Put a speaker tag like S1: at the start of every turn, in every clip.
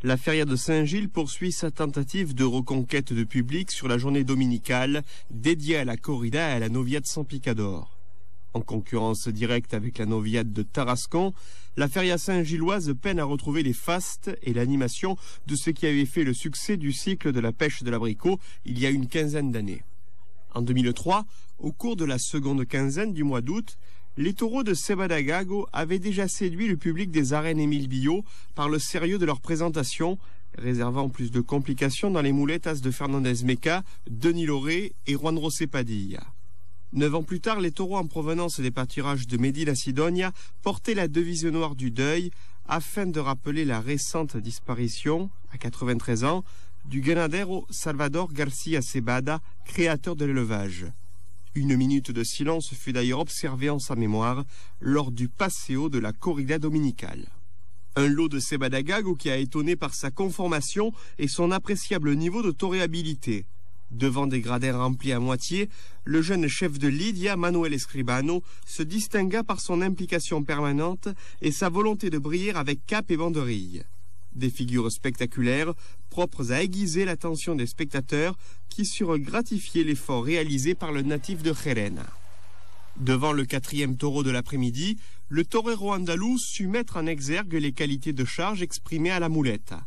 S1: La Feria de Saint-Gilles poursuit sa tentative de reconquête de public sur la journée dominicale dédiée à la corrida et à la Noviade San Picador. En concurrence directe avec la Noviade de Tarascon, la Feria Saint-Gilloise peine à retrouver les fastes et l'animation de ce qui avait fait le succès du cycle de la pêche de l'abricot il y a une quinzaine d'années. En 2003, au cours de la seconde quinzaine du mois d'août, les taureaux de Sebadagago avaient déjà séduit le public des arènes Émile Billaud par le sérieux de leur présentation, réservant plus de complications dans les mouletas de Fernandez Meca, Denis Lauré et Juan José Padilla. 9 ans plus tard, les taureaux en provenance des pâturages de Medina Sidonia portaient la devise noire du deuil afin de rappeler la récente disparition, à 93 ans, du ganadero Salvador Garcia Cebada, créateur de l'élevage. Une minute de silence fut d'ailleurs observée en sa mémoire lors du paseo de la corrida dominicale. Un lot de Sebadagago qui a étonné par sa conformation et son appréciable niveau de toréabilité. Devant des gradins remplis à moitié, le jeune chef de Lidia, Manuel Escribano, se distingua par son implication permanente et sa volonté de briller avec cape et banderille. Des figures spectaculaires, propres à aiguiser l'attention des spectateurs qui surent gratifier l'effort réalisé par le natif de Gerena. Devant le 4e taureau de l'après-midi, le torero andalou sut mettre en exergue les qualités de charge exprimées à la muleta.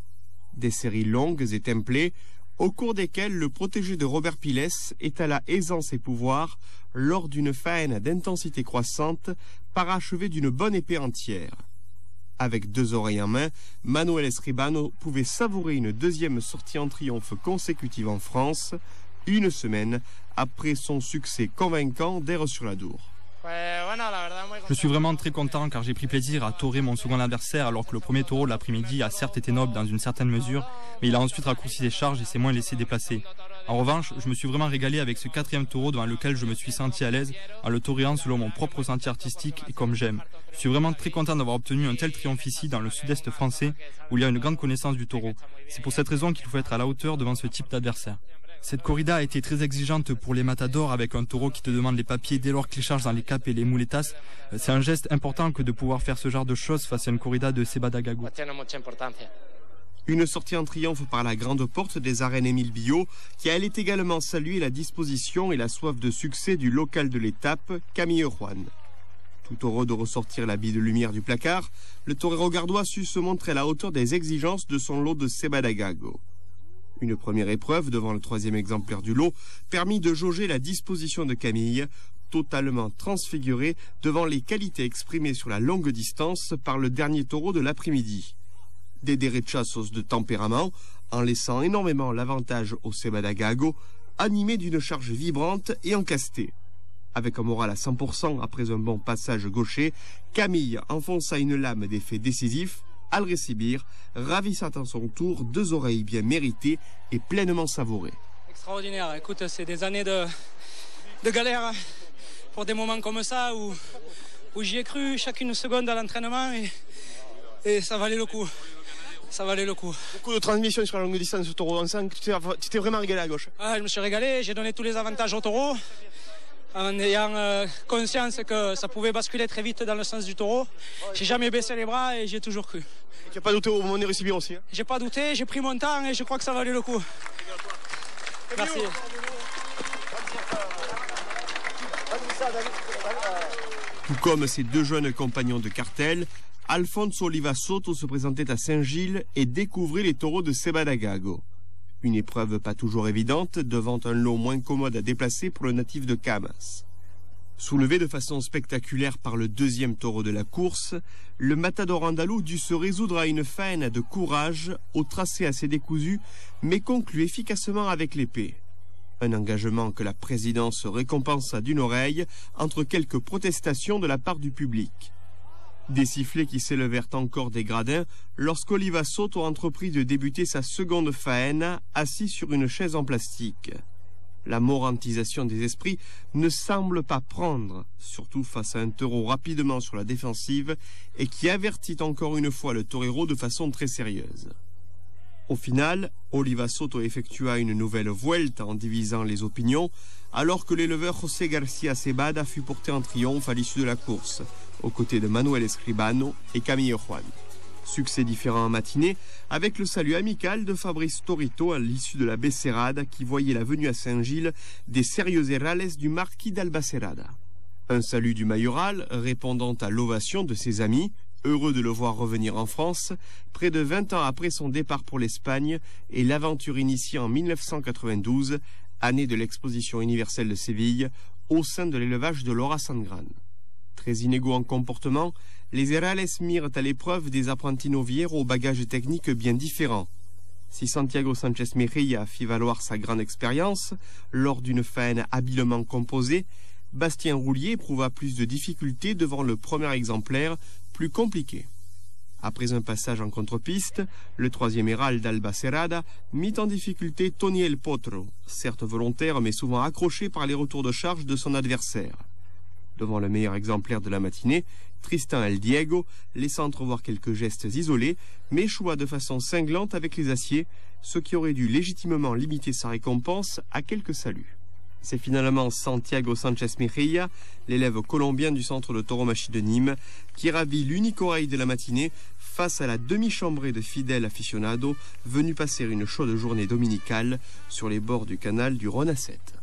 S1: Des séries longues et templées, au cours desquelles le protégé de Robert Piles étala aisance et pouvoir lors d'une faine d'intensité croissante, parachevée d'une bonne épée entière. Avec 2 oreilles en main, Manuel Escribano pouvait savourer une deuxième sortie en triomphe consécutive en France, une semaine après son succès convaincant d'Aire-sur-la-Dour.
S2: Je suis vraiment très content car j'ai pris plaisir à torer mon second adversaire alors que le premier taureau de l'après-midi a certes été noble dans une certaine mesure, mais il a ensuite raccourci ses charges et s'est moins laissé déplacer. En revanche, je me suis vraiment régalé avec ce 4e taureau devant lequel je me suis senti à l'aise en le toréant selon mon propre sentier artistique et comme j'aime. Je suis vraiment très content d'avoir obtenu un tel triomphe ici dans le sud-est français où il y a une grande connaissance du taureau. C'est pour cette raison qu'il faut être à la hauteur devant ce type d'adversaire. Cette corrida a été très exigeante pour les matadors avec un taureau qui te demande les papiers dès lors qu'il charge dans les capes et les muletas. C'est un geste important que de pouvoir faire ce genre de choses face à une corrida de Sebadagago.
S1: Une sortie en triomphe par la grande porte des arènes Émile Billaud qui allait également saluer la disposition et la soif de succès du local de l'étape, Camille Juan. Tout heureux de ressortir la bille de lumière du placard, le torero gardois sut se montrer à la hauteur des exigences de son lot de Sebadagago. Une première épreuve devant le 3e exemplaire du lot permit de jauger la disposition de Camille, totalement transfigurée devant les qualités exprimées sur la longue distance par le dernier taureau de l'après-midi. Des derechazos de tempérament, en laissant énormément l'avantage au Sebadagago, animé d'une charge vibrante et encastée. Avec un moral à 100% après un bon passage gaucher, Camille enfonça une lame d'effet décisif, Alrecibir, ravissant à son tour 2 oreilles bien méritées et pleinement savourées.
S3: Extraordinaire, écoute, c'est des années de galère pour des moments comme ça où j'y ai cru chacune seconde à l'entraînement et ça valait le coup. Ça valait le coup.
S1: Beaucoup de transmissions sur la longue distance au taureau. On sent que tu t'es vraiment régalé à gauche.
S3: Ah, je me suis régalé, j'ai donné tous les avantages au taureau en ayant conscience que ça pouvait basculer très vite dans le sens du taureau. J'ai jamais baissé les bras et j'ai toujours cru.
S1: Tu n'as pas douté au moment de récibir aussi, hein?
S3: J'ai pas douté, j'ai pris mon temps et je crois que ça valait le coup. Merci.
S1: Tout comme ses 2 jeunes compagnons de cartel, Alfonso Oliva Soto se présentait à Saint-Gilles et découvrit les taureaux de Sebadagago. Une épreuve pas toujours évidente devant un lot moins commode à déplacer pour le natif de Camas. Soulevé de façon spectaculaire par le 2e taureau de la course, le matador andalou dut se résoudre à une faine de courage au tracé assez décousu, mais conclut efficacement avec l'épée. Un engagement que la présidence récompensa d'une oreille entre quelques protestations de la part du public. Des sifflets qui s'élevèrent encore des gradins lorsqu'Oliva Soto entreprit de débuter sa seconde faena assis sur une chaise en plastique. La morantisation des esprits ne semble pas prendre, surtout face à un taureau rapidement sur la défensive et qui avertit encore une fois le torero de façon très sérieuse. Au final, Oliva Soto effectua une nouvelle vuelta en divisant les opinions, alors que l'éleveur José Garcia Cebada fut porté en triomphe à l'issue de la course, aux côtés de Manuel Escribano et Camille Juan. Succès différent en matinée, avec le salut amical de Fabrice Torito à l'issue de la Becerrada qui voyait la venue à Saint-Gilles des Serioserales du marquis d'Albacerada. Un salut du mayoral répondant à l'ovation de ses amis, heureux de le voir revenir en France, près de 20 ans après son départ pour l'Espagne et l'aventure initiée en 1992, année de l'exposition universelle de Séville, au sein de l'élevage de Laura Sangran. Très inégaux en comportement, les Herrales mirent à l'épreuve des apprentis novières aux bagages techniques bien différents. Si Santiago Sánchez Mejía fit valoir sa grande expérience lors d'une faine habilement composée, Bastien Roulier éprouva plus de difficultés devant le premier exemplaire, plus compliqué. Après un passage en contre-piste, le troisième Herald d'Albacerrada mit en difficulté Tony El Potro, certes volontaire mais souvent accroché par les retours de charge de son adversaire. Devant le meilleur exemplaire de la matinée, Tristan El Diego laissa entrevoir quelques gestes isolés, mais échoua de façon cinglante avec les aciers, ce qui aurait dû légitimement limiter sa récompense à quelques saluts. C'est finalement Santiago Sánchez Mejía, l'élève colombien du centre de tauromachie de Nîmes, qui ravit l'unique oreille de la matinée face à la demi-chambrée de fidèles aficionados venus passer une chaude journée dominicale sur les bords du canal du Rhône à 7.